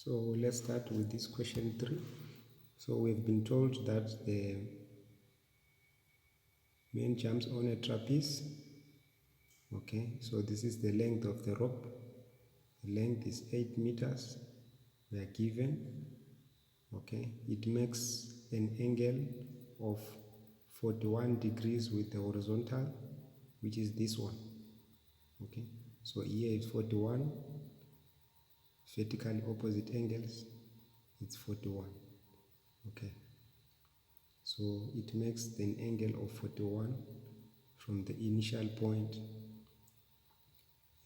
So let's start with this question 3. So we've been told that the man jumps on a trapeze. Okay, so this is the length of the rope. The length is 8 meters. We are given. Okay, it makes an angle of 41 degrees with the horizontal, which is this one. Okay, so here is 41, vertically opposite angles, it's 41. Okay, so it makes an angle of 41 from the initial point,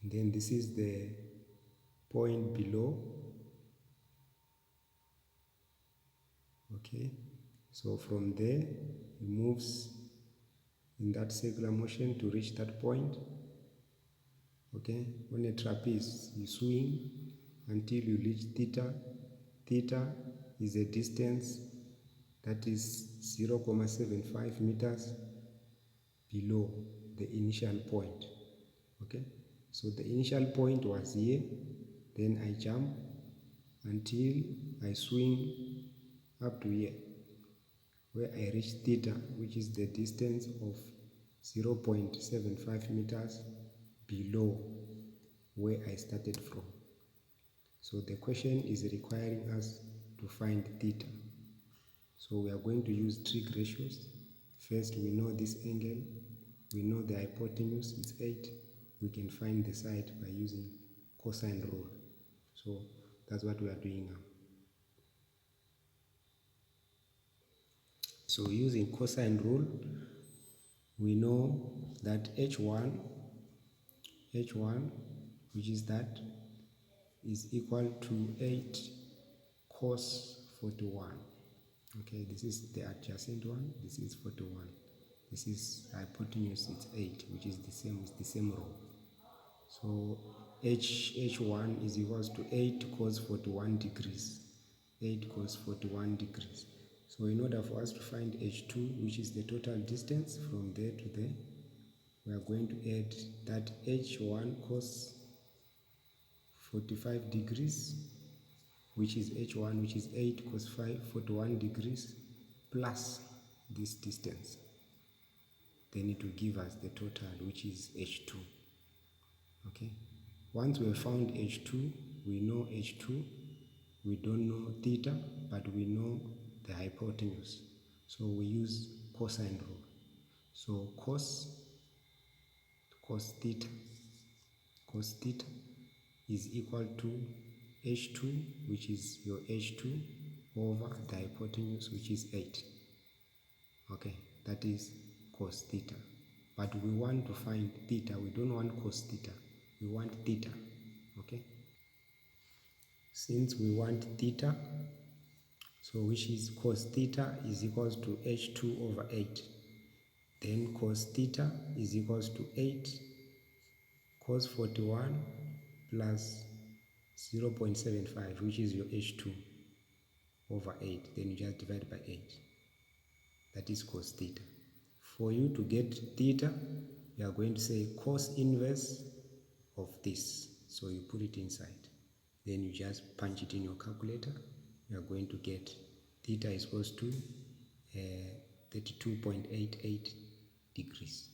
and then this is the point below. Okay, so from there it moves in that circular motion to reach that point. Okay, on a trapeze you swing until you reach theta. Theta is a distance that is 0.75 meters below the initial point. Okay, so the initial point was here, then I jump until I swing up to here, where I reach theta, which is the distance of 0.75 meters below where I started from. So the question is requiring us to find theta. So we are going to use trig ratios. First, we know this angle, we know the hypotenuse is 8. We can find the side by using cosine rule. So that's what we are doing now. So using cosine rule, we know that h1, which is that, is equal to 8 cos 41. Okay, this is the adjacent one, this is 41. This is hypotenuse, it's 8, which is the same row. So h1 is equals to 8 cos 41 degrees. 8 cos 41 degrees. So in order for us to find h2, which is the total distance from there to there, we are going to add that h1 cos 45 degrees, which is h1, which is 8 cos 41 degrees, plus this distance. Then it will give us the total, which is h2. Okay, once we have found h2, we know h2, we don't know theta, but we know the hypotenuse. So we use cosine rule. So cos theta is equal to h2, which is your h2, over the hypotenuse, which is 8. Okay, that is cos theta. But we want to find theta. We don't want cos theta. We want theta. Okay, since we want theta, so which is cos theta is equals to h2 over 8. Then cos theta is equals to 8 cos 41 plus 0.75, which is your h2 over 8. Then you just divide by 8. That is cos theta. For you to get theta, you are going to say cos inverse of this. So you put it inside. Then you just punch it in your calculator. You are going to get theta is equals to 32.88 degrees.